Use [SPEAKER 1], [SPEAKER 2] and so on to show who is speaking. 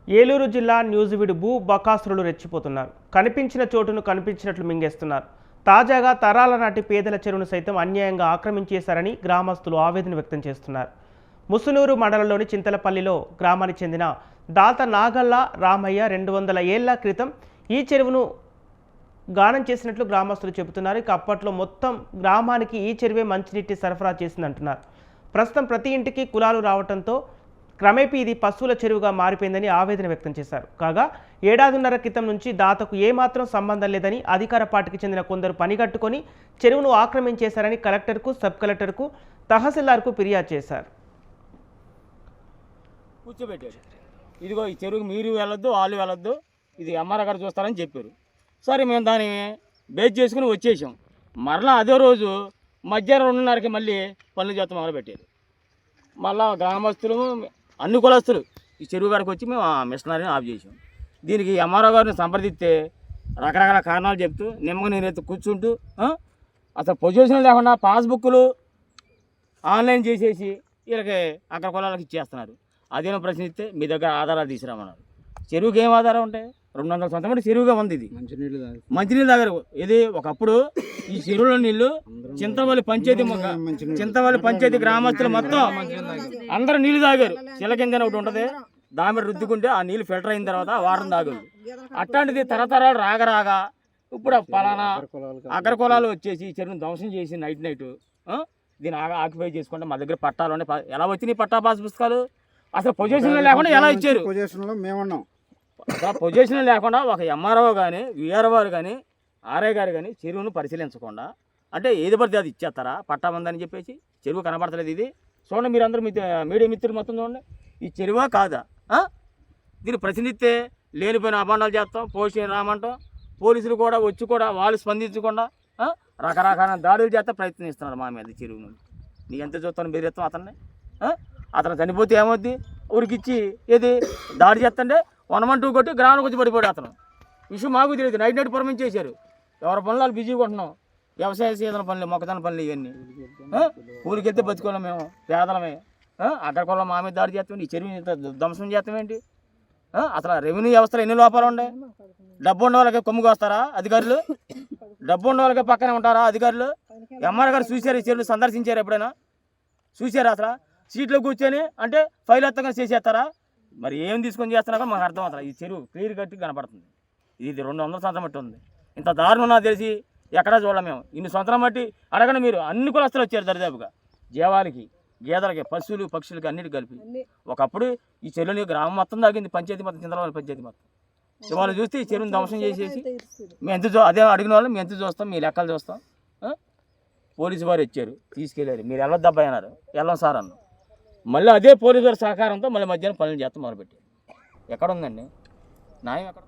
[SPEAKER 1] ఏలూరు జిల్లా న్యూజివీడు భూ బకాసురులు రెచ్చిపోతున్నారు. కనిపించిన చోటును కనిపించినట్లు మింగేస్తున్నారు. తాజాగా తరాల నాటి పేదల చెరువును సైతం అన్యాయంగా ఆక్రమించేశారని గ్రామస్తులు ఆవేదన వ్యక్తం చేస్తున్నారు. ముసునూరు మండలంలోని చింతలపల్లిలో గ్రామానికి చెందిన దాత నాగల్ల రామయ్య 200 ఏళ్ల క్రితం ఈ చెరువును గానం చేసినట్లు గ్రామస్తులు చెబుతున్నారు. ఇక అప్పట్లో మొత్తం గ్రామానికి ఈ చెరువే మంచినీటి సరఫరా చేసిందంటున్నారు. ప్రస్తుతం ప్రతి ఇంటికి కులాలు రావడంతో క్రమేపీ ఇది పశువుల చెరువుగా మారిపోయిందని ఆవేదన వ్యక్తం చేశారు. కాగా ఏడాదిన్నర క్రితం నుంచి దాతకు ఏమాత్రం సంబంధం లేదని అధికార పార్టీకి చెందిన కొందరు పనిగట్టుకొని చెరువును ఆక్రమించేశారని కలెక్టర్కు, సబ్ కలెక్టర్కు, తహసీల్దార్కు ఫిర్యాదు చేశారు.
[SPEAKER 2] కూర్చోబెట్టారు. ఇదిగో ఈ చెరువుకు మీరు వెళ్ళొద్దు, వాళ్ళు వెళ్ళొద్దు, ఇది ఎంఆర్ఓ గారు చూస్తారని చెప్పారు. సరే మేము దాన్ని బేస్ చేసుకుని వచ్చేసాం. మరలా అదే రోజు మధ్యాహ్నం 2:30కి మళ్ళీ పనులు చేస్తాం మొదలుపెట్టారు. మళ్ళా గ్రామస్తులు అన్ని కులస్తులు ఈ చెరువు గారికి వచ్చి మేము ఆ మిషనరీని ఆఫ్ చేసాం. దీనికి ఎంఆర్ఓ గారిని సంప్రదిస్తే రకరకాల కారణాలు చెప్తూ నిమ్మగా నేనైతే కూర్చుంటూ అసలు పొజిషన్ లేకుండా పాస్బుక్లు ఆన్లైన్ చేసేసి వీళ్ళకి అక్కడ కులాలకు ఇచ్చేస్తున్నారు. అదేనో ప్రశ్నిస్తే మీ దగ్గర ఆధారాలు తీసుకురామన్నారు. చెరువుకి ఏం ఆధారం ఉంటాయి? 200 సంవత్సరాలు చెరువుగా ఉంది. ఇది మంచినీళ్ళు దగ్గర ఇది ఒకప్పుడు ఈ చెరువులో నీళ్లు చింతవల్లి పంచాయతీ గ్రామస్తులు మొత్తం అందరూ నీళ్లు తాగారు. చిలకిందని ఒకటి ఉంటుంది, దాని మీద రుద్దుకుంటే ఆ నీళ్ళు ఫిల్టర్ అయిన తర్వాత వారం తాగారు. అట్లాంటిది తరతరాలు రాగా ఇప్పుడు పలానా అగ్ర కులాలు వచ్చేసి ఈ చెరువును ధ్వంసం చేసి నైట్ దీన్ని ఆక్యుపై చేసుకుంటే మా దగ్గర పట్టాలు ఉన్నాయి. ఎలా వచ్చినాయి పట్టా పాస్ పుస్తకాలు? అసలు పొజిషన్లో లేకుండా ఎలా ఇచ్చారు?
[SPEAKER 3] పొజిషన్లో మేమున్నాం.
[SPEAKER 2] పొజిషన్ లేకుండా ఒక ఎంఆర్ఓ కానీ, విఆర్ఓ కానీ, ఆర్ఐ గారు కానీ చెరువును పరిశీలించకుండా అంటే ఏది పడితే అది ఇచ్చేస్తారా? పట్టా ఉందని చెప్పేసి చెరువు కనబడతలేదు. ఇది చూడండి, మీరు అందరూ మీడియా మిత్రులు మొత్తం చూడండి, ఈ చెరువా కాదా? దీన్ని ప్రశ్నిస్తే లేనిపోయిన అభాండాలు చేస్తాం, పోలీసులు రామంటాం. పోలీసులు కూడా వచ్చి కూడా వాళ్ళు స్పందించకుండా రకరకాల దాడులు చేస్తే ప్రయత్నిస్తున్నారు మా మీద. చెరువు నుండి నీ ఎంత చూస్తాను బెదిరిస్తాం అతన్ని. అతను చనిపోతే ఏమవుద్ది? ఊరికిచ్చి ఏది దాడి చేస్తుంటే 112 కొట్టి గ్రామానికి వచ్చి పడిపోయాడు అతను. విషయం మాకు తెలియదు. నైట్ పర్మిట్ చేశారు. ఎవరి పనులు వాళ్ళు బిజీగా ఉంటున్నాం. వ్యవసాయ సీజన్ పనులు, మొక్కజొన్న పనులు ఇవన్నీ. ఊరికి వెళ్తే బతుకోలేం మేము, పేదలమే. అక్కడ కొల్ల మా మీద దాడి చేస్తామేంటి? ఈ చెరువు ధ్వంసం చేస్తామేంటి? అసలు రెవెన్యూ వ్యవస్థలో ఎన్ని లోపాలు ఉన్నాయి? డబ్బు ఉన్న వాళ్ళకి కొమ్ముకు వస్తారా అధికారులు? డబ్బు ఉన్న వాళ్ళకి పక్కనే ఉంటారా అధికారులు? ఎంఆర్ గారు చూశారు, ఈ చెరువులు సందర్శించారు ఎప్పుడైనా? చూశారు? అసలు సీట్లో కూర్చొని అంటే ఫైల్ ఎత్తగా చేసేస్తారా? మరి ఏం తీసుకొని చేస్తున్నారో మాకు అర్థం అవుతుంది. ఈ చెరువు క్లియర్ కట్టి కనపడుతుంది. ఇది 200 సంవత్సరం బట్టి ఉంది. ఇంత దారుణం నాకు తెలిసి ఎక్కడా చూడలేం మేము. ఇన్ని సంవత్సరం బట్టి అడగండి మీరు. అన్ని కులస్తులు వచ్చారు దరిదాపుగా. జీవాలకి, గేదెలకి, పశువులు, పక్షులకి అన్నిటి కలిపి. ఒకప్పుడు ఈ చెరువుని గ్రామం మొత్తం తాగింది. పంచాయతీ మొత్తం, చింతలపల్లి పంచాయతీ మొత్తం. వాళ్ళు చూస్తే ఈ చెరువుని ధ్వంసం చేసేసి మేము ఎంత అదే అడిగిన వాళ్ళు మేము ఎంత చూస్తాం, మీ లెక్కలు చూస్తాం. పోలీసు వారు వచ్చారు, తీసుకెళ్ళారు. మీరు వెళ్ళొద్దు అబ్బాయి అన్నారు. వెళ్ళం సార్ అన్నాం. మళ్ళీ అదే పోలీసు వారి సహకారంతో మళ్ళీ మధ్యాహ్నం పనులు చేస్తాం మొదలుపెట్టారు. ఎక్కడ ఉందండి న్యాయం? ఎక్కడ?